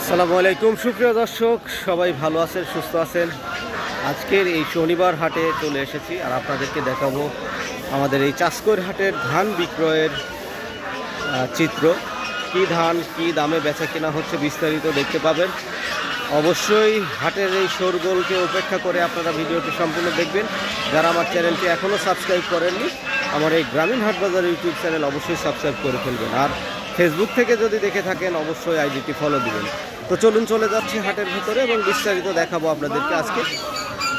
আসসালামু আলাইকুম সুপ্রিয় দর্শক, সবাই ভালো আছেন, সুস্থ আছেন। আজকের এই শনিবার হাটে চলে এসেছি আর আপনাদেরকে দেখাবো আমাদের এই চাষকৈর হাটের ধান বিক্রয়ের চিত্র। কি ধান কি দামে বেচা কেনা হচ্ছে বিস্তারিত দেখতে পাবেন। অবশ্যই হাটের এই শোরগোলকে উপেক্ষা করে আপনারা ভিডিওটি সম্পূর্ণ দেখবেন। যারা আমার চ্যানেলটি এখনও সাবস্ক্রাইব করেননি, আমার এই গ্রামীণ হাটবাজার ইউটিউব চ্যানেল অবশ্যই সাবস্ক্রাইব করে ফেলবেন। আর ফেসবুক থেকে যদি দেখে থাকেন অবশ্যই আইডিটি ফলো দিবেন। তো চলুন চলে যাচ্ছি হাটের ভিতরে এবং বিস্তারিত দেখাবো আপনাদেরকে আজকে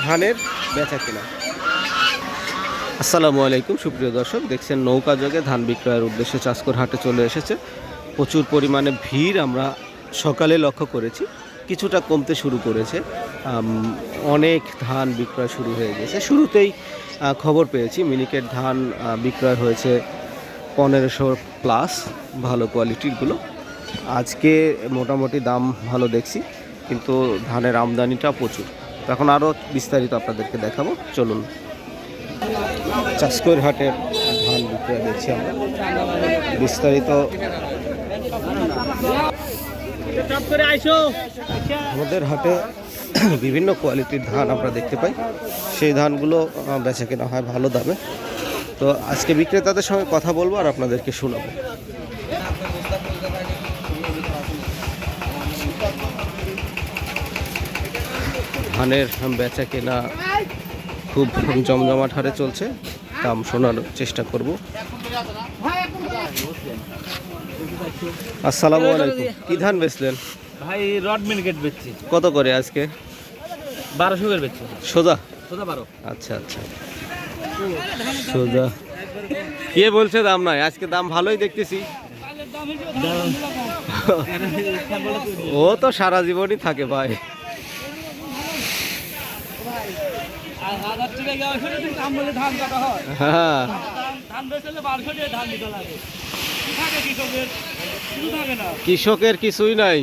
ধানের বেচা কেনা। আসসালামু আলাইকুম সুপ্রিয় দর্শক, দেখছেন নৌকা যোগে ধান বিক্রয়ের উদ্দেশ্যে চাষকর হাটে চলে এসেছে। প্রচুর পরিমাণে ভিড় আমরা সকালে লক্ষ্য করেছি, কিছুটা কমতে শুরু করেছে। অনেক ধান বিক্রয় শুরু হয়ে গেছে। শুরুতেই খবর পেয়েছি মিনিকেট ধান বিক্রয় হয়েছে 1500 প্লাস, ভালো কোয়ালিটিরগুলো। আজকে মোটামুটি দাম ভালো দেখছি, কিন্তু ধানের আমদানিটা প্রচুর। এখন আরও বিস্তারিত আপনাদেরকে দেখাবো, চলুন। চাষকৈর হাটের ধান বিক্রয় দেখছি আমরা বিস্তারিত। আমাদের হাটে বিভিন্ন কোয়ালিটির ধান আমরা দেখতে পাই, সেই ধানগুলো বেচা কেনা হয় ভালো দামে। তো আজকে বিক্রেতাদের সঙ্গে কথা বলবো আর আপনাদেরকে শোনাবো। ধানের বেচা কেনা খুব জমজমাট হারে চলছে, দাম শোনার চেষ্টা করব। আসসালামু আলাইকুম, কি ধান বেচলেন ভাই? রড মিনিকেট বেচছি। কত করে আজকে? 1200 করে বেচছি। সোজা? সোজা 12। আচ্ছা আচ্ছা, সোজা। কে বলছে দাম নাই? আজকে দাম ভালোই দেখতেছি। ও তো সারা জীবনই থাকে ভাই। হ্যাঁ, কৃষকের কিছুই নাই।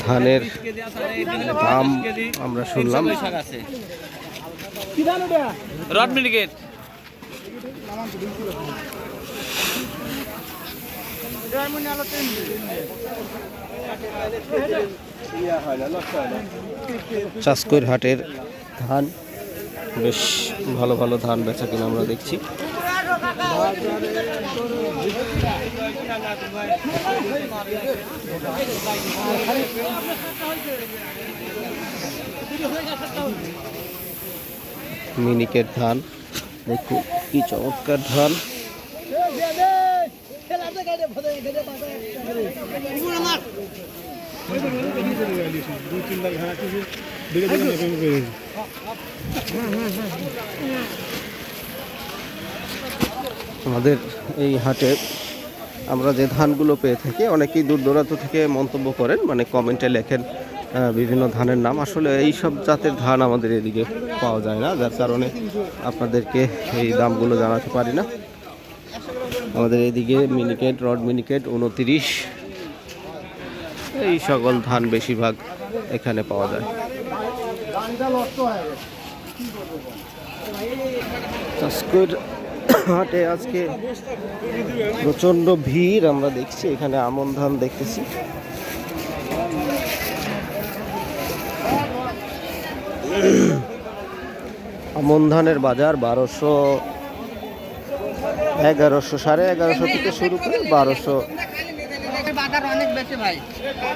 ধানের দাম আমরা শুনলাম। রড মিনিকেট চাষকৈর হাটের ধান বেশ ভালো ভালো ধান বেচা কিনা আমরা দেখছি। মিনিকেট ধান দেখুন কি চমৎকার ধান। আমাদের এই হাটে আমরা যে ধানগুলো পেয়ে থাকি, অনেকেই দূর দূরান্ত থেকে মন্তব্য করেন, মানে কমেন্টে লেখেন বিভিন্ন ধানের নাম। আসলে এই সব জাতের ধান আমাদের এদিকে পাওয়া যায় না, যার কারণে আপনাদেরকে এই দামগুলো জানাতে পারি না। আমাদের এদিকে মিনিকেট, রড মিনিকেট 29, এই সকল ধান বেশিরভাগ এখানে পাওয়া যায়। চাষকৈর হাটে আজকে প্রচণ্ড ভিড় আমরা দেখছি। এখানে আমন ধান দেখতেছি। আমন ধানের বাজার 1200, 1100, 1150 থেকে শুরু করে 1200।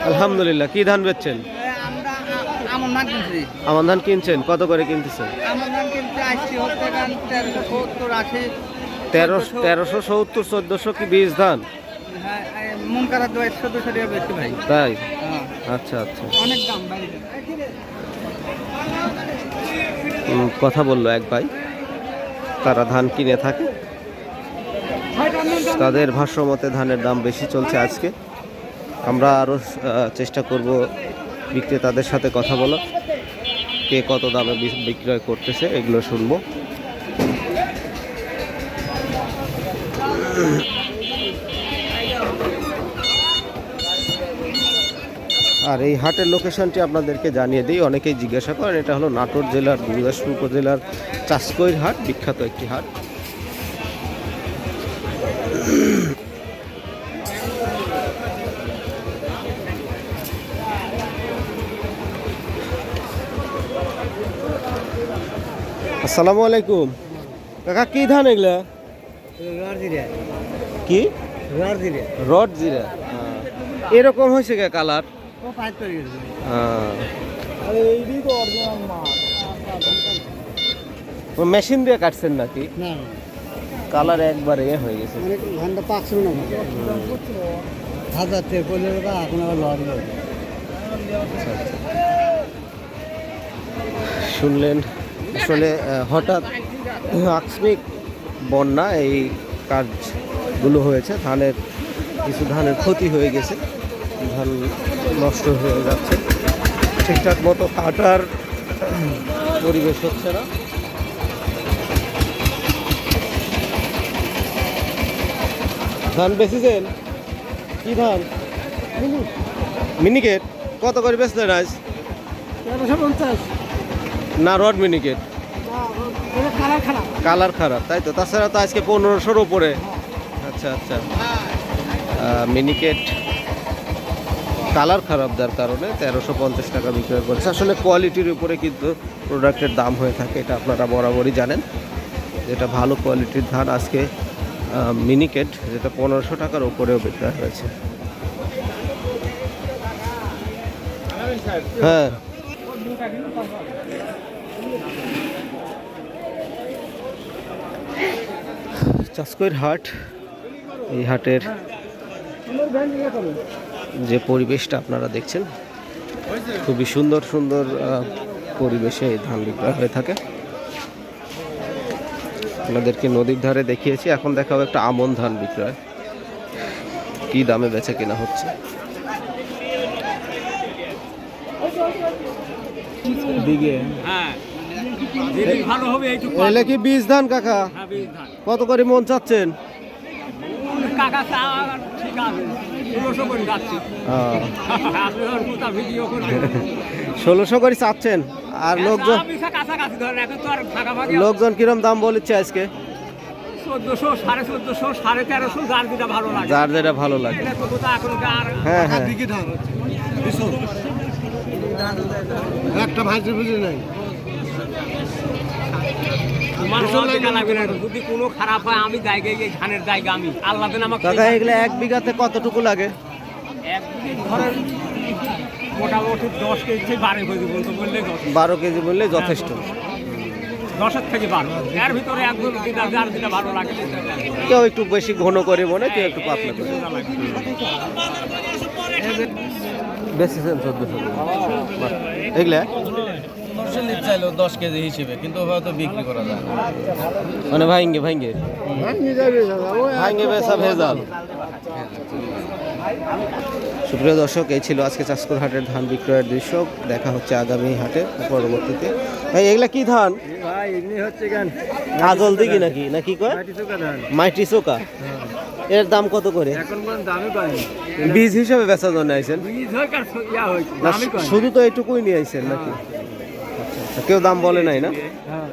আলহামদুলিল্লাহ। কি ধান বেচছেন? আমন ধান কিনছেন? কত করে কিনতেছেন? 1370, 1400 কি বীজ ধান? তাই? আচ্ছা আচ্ছা। কথা বললো এক ভাই, তারা ধান কিনে থাকে, তাদের ভাষ্যমতে ধানের দাম বেশি চলছে আজকে। আমরা আরও চেষ্টা করব বিক্রেতাদের সাথে কথা বলা, কে কত দামে বিক্রয় করতেছে এগুলো শুনবো। আর এই হাটের লোকেশনটি আপনাদেরকে জানিয়ে দিই, অনেকেই জিজ্ঞাসা করেন। এটা হলো নাটোর জেলার গুরুদাসপুর উপজেলার চাষকৈর হাট, বিখ্যাত একটি হাট। আসসালামু আলাইকুম কাকা, কি ধান এগুলা? কি রড জিরা? এরকম হয়েছে কে কালার? মেশিন দিয়ে কাটছেন নাকি? কালার একবারে হয়ে গেছে। শুনলেন আসলে হঠাৎ আকস্মিক বন্যা এই কাজগুলো হয়েছে, কিছু ধানের ক্ষতি হয়ে গেছে, ধান নষ্ট হয়ে যাচ্ছে, ঠিকঠাক মতো কাটার পরিবেশ হচ্ছে না। ধান বেচেছেন? কি ধান? মিনিকেট কত করে বেচলেন আজ? 1350। না, রড মিনিকেট কালার খারাপ, তাই তো? তাছাড়া তো আজকে 1500-র উপরে। আচ্ছা আচ্ছা, মিনিকেট কালার খারাপ, যার কারণে 1350 টাকা বিক্রয় করেছে। আসলে কোয়ালিটির উপরে কিন্তু প্রোডাক্টের দাম হয়ে থাকে, এটা আপনারা বরাবরই জানেন। যেটা ভালো কোয়ালিটির ধান আজকে মিনিকেট, যেটা 1500 টাকার উপরেও বিক্রয় হয়েছে। হ্যাঁ, চাষকৈর হাট, এই হাটের যে পরিবেশটা আপনারা দেখছেন, খুবই সুন্দর সুন্দর পরিবেশে এই ধান বিক্রয় হয়ে থাকে। আপনাদেরকে নদীর ধারে দেখিয়েছি, এখন দেখাবো একটা আমন ধান বিক্রয়, কি দামে বেচে কেনা হচ্ছে। এলে কি বীজ ধান কাকা? কত করে মন চাচ্ছেন? 1600 করে চাচ্ছেন। আর লোকজন কিরম দাম বলেছে আজকে? 1400, 1450, 1350, যার যেটা ভালো লাগে। যার যেটা ভালো লাগে। হ্যাঁ হ্যাঁ, একটা ভাজি বুঝি নাই। যদি কোনো খারাপ হয়, আমি জায়গায় ধানের জায়গা, আমি আল্লাহ দেন আমাকে। কাকা এগুলো 1 বিঘাতে কতটুকু লাগে? এক ধরেন মোটামুটি 10 কেজি থেকে 12 কেজি পর্যন্ত বললে 12 কেজি বললে যথেষ্ট। 10 থেকে 12, এর ভিতরে একদম যার যেটা ভালো লাগে। কেউ একটু বেশি ঘন করে মনে, কেউ একটু পাতলা করে। বেশিছেন 1400 এগুলা চাইলো 10 কেজি হিসেবে, কিন্তু হয়তো বিক্রি করা যায় না। মানে ভাঙ্গে ভাঙ্গে বেচা ভেজাল। সুপ্রিয় দর্শক, এই ছিল আজকে চাষকর হাটের ধান বিক্রয়ের দৃশ্য। দেখা হচ্ছে আগামী হাটে পরবর্তীতে। ভাই এগুলা কি ধান? ভাই এমনি হচ্ছে গান আজল দিঘি নাকি, না কি কয়? মাইটি চোকা। এর দাম কত করে? এখন কোন দামই পাইনি। বীজ হিসেবে বেচার জন্য আইছেন? বীজ হয় কার ইয়া হইছে, না, দামই কয়। শুধু তো এইটুকুই নিয়ে আইছেন নাকি? আচ্ছা আচ্ছা, কেউ দাম বলে নাই না? হ্যাঁ।